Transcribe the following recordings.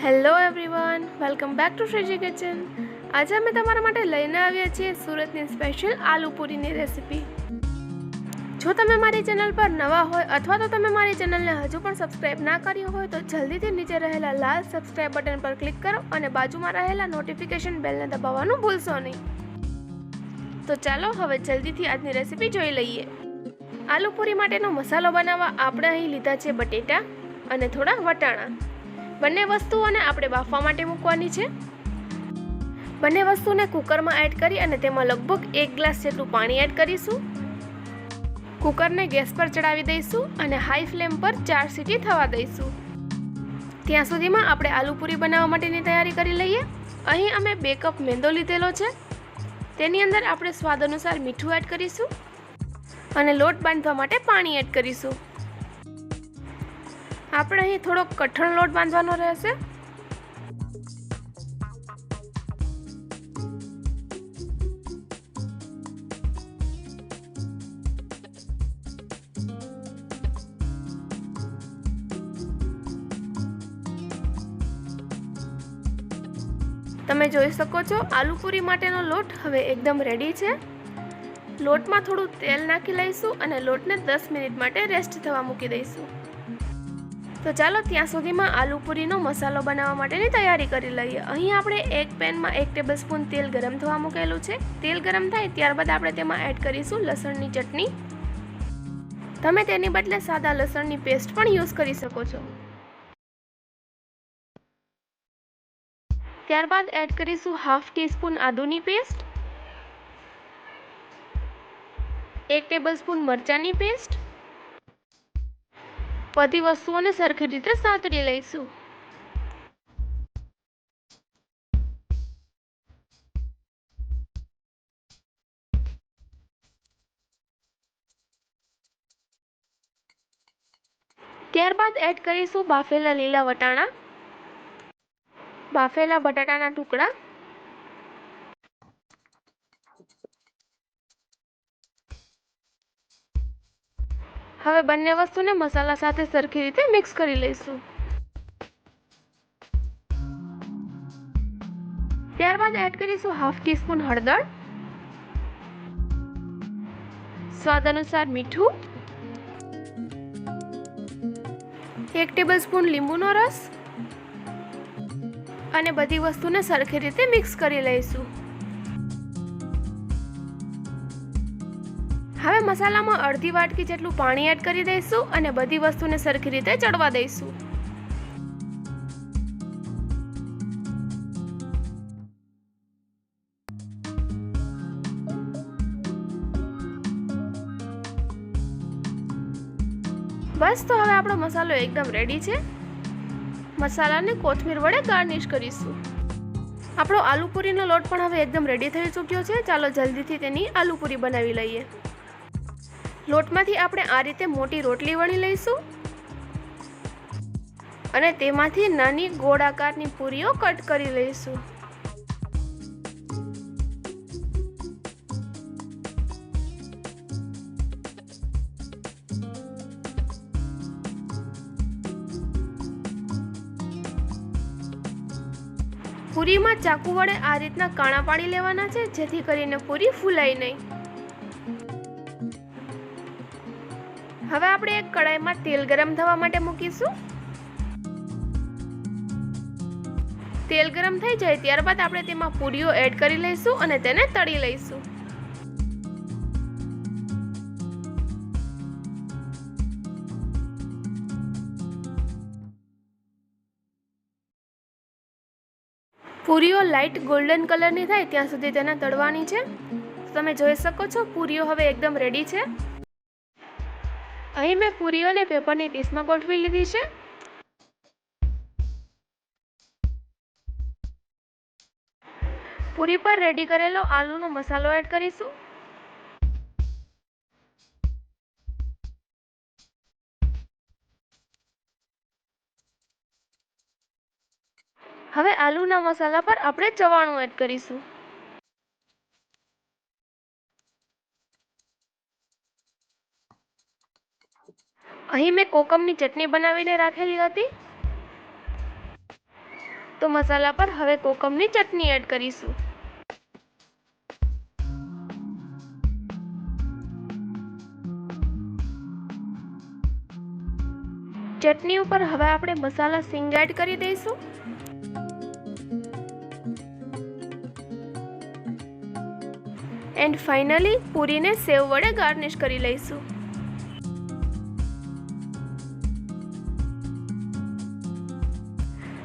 Hello everyone, welcome back to Shriji kitchen. આજે અમે તમારા માટે લઈને આવ્યા છીએ સુરતની સ્પેશિયલ આલુ પૂરીની રેસિપી. જો તમે મારી ચેનલ પર નવા હોય અથવા તો તમે મારી ચેનલને હજુ પણ સબસ્ક્રાઇબ ના કરી હોય તો જલ્દીથી નીચે રહેલા લાલ સબસ્ક્રાઇબ બટન પર ક્લિક કરો અને બાજુમાં રહેલા નોટિફિકેશન બેલને દબાવવાનું ભૂલશો નહીં. તો ચાલો હવે જલ્દીથી આજની રેસિપી જોઈ લઈએ. આલુ પૂરી માટેનો મસાલો બનાવવા આપણે અહીં લીધા છે બટેટા અને થોડા વટાણા. બંને વસ્તુઓને આપણે બાફવા માટે મૂકવાની છે. બંને વસ્તુને કુકરમાં એડ કરી અને તેમાં લગભગ 1 ગ્લાસ જેટલું પાણી એડ કરીશું. કુકરને ગેસ પર ચડાવી દઈશું અને હાઈ ફ્લેમ પર 4 સીટી થવા દઈશું. ત્યાં સુધીમાં આપણે આલુ પૂરી બનાવવા માટેની તૈયારી કરી લઈએ. અહીં અમે 2 કપ મેંદો લીધેલો છે. તેની અંદર આપણે સ્વાદ અનુસાર મીઠું એડ કરીશું અને લોટ બાંધવા માટે પાણી એડ કરીશું. આપણે અહીં થોડો કઠણ લોટ બાંધવાનો રહેશે. તમે જોઈ શકો છો આલુ પૂરી માટેનો લોટ હવે એકદમ રેડી છે. લોટમાં થોડું તેલ નાખી લઈશું અને લોટને 10 મિનિટ માટે રેસ્ટ થવા મૂકી દઈશું. તો ચાલો ત્યાં સુધીમાં આલુ પૂરીનો મસાલો બનાવવા માટેની તૈયારી કરી લઈએ. અહીં આપણે એક પેનમાં 1 ટેબલસ્પૂન તેલ ગરમ થવા મૂકેલું છે. તેલ ગરમ થાય ત્યારબાદ આપણે તેમાં એડ કરીશું લસણની ચટણી. તમે તેની બદલે સાદા લસણની પેસ્ટ પણ યુઝ કરી શકો છો. ત્યારબાદ એડ કરીશું હાફ ટીસ્પૂન આદુની પેસ્ટ, 1 ટેબલસ્પૂન મરચાંની પેસ્ટ. બધી વસ્તુઓને સરખી રીતે સાંતળી લઈશું. ત્યારબાદ એડ કરીશું બાફેલા લીલા વટાણા, બાફેલા બટાટાના ટુકડા, હવે બંને વસ્તુને મસાલા સાથે સરખી રીતે મિક્સ કરી લઈશું. ત્યારબાદ એડ કરીશું હાફ ટીસ્પૂન હળદર, સ્વાદ અનુસાર મીઠું, 1 ટેબલસ્પૂન લીંબુનો રસ અને બધી વસ્તુને સરખી રીતે મિક્સ કરી લઈશું. હવે મસાલામાં અડધી વાટકી જેટલું પાણી એડ કરી દઈશું અને બધી વસ્તુને સરખી રીતે ચડવા દઈશું. બસ, તો હવે આપણો મસાલો એકદમ રેડી છે. મસાલાને કોથમીર વડે ગાર્નિશ કરીશું. આપણો આલુ પૂરીનો લોટ પણ હવે એકદમ રેડી થઈ ચૂક્યો છે. ચાલો જલ્દીથી તેની આલુ પૂરી બનાવી લઈએ. લોટમાંથી આપણે આ રીતે મોટી રોટલી વણી લઈશું અને તેમાંથી નાની ગોળ આકારની પૂરીઓ કટ કરી લઈશું. પૂરીમાં ચાકુ વડે આ રીતના કાણા પાડી લેવાના છે જેથી કરીને પૂરી ફૂલાય નહીં. હવે આપણે એક કડાઈમાં તેલ ગરમ થવા માટે મૂકીશું. તેલ ગરમ થઈ જાય ત્યારબાદ આપણે તેમાં પૂરીઓ એડ કરી લઈશું અને તેને તળી લઈશું. પૂરીઓ લાઇટ ગોલ્ડન કલરની થાય ત્યાં સુધી તેને તળવાની છે. તમે જોઈ શકો છો પૂરીઓ હવે એકદમ રેડી છે. અહીં મેં પૂરીઓને પેપરની ડીશમાં ગોઠવી લીધી છે. પૂરી પર રેડી કરેલો આલુનો મસાલો એડ કરીશું. હવે આલુના મસાલા પર આપણે ચવાણું એડ કરીશું. અહીં મેં કોકમની ચટણી બનાવીને રાખેલી હતી. તો મસાલા પર હવે કોકમની ચટણી એડ કરીશું. ચટણી ઉપર હવે આપણે મસાલા સિંગ એડ કરી દઈશું. એન્ડ ફાઇનલી પૂરીને સેવ વડે ગાર્નિશ કરી લઈશું.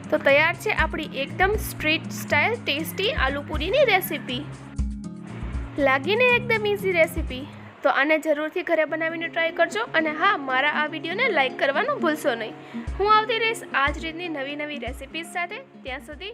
તો તૈયાર છે આપણી એકદમ સ્ટ્રીટ સ્ટાઇલ ટેસ્ટી આલુ પૂરીની રેસીપી. લાગીને એકદમ ઇઝી રેસીપી, તો આને જરૂરથી ઘરે બનાવીને ટ્રાય કરજો. અને હા, મારા આ વિડીયોને લાઈક કરવાનું ભૂલશો નહીં. હું આવતી રહીશ આ જ રીતની નવી રેસીપીઝ સાથે. ત્યાં સુધી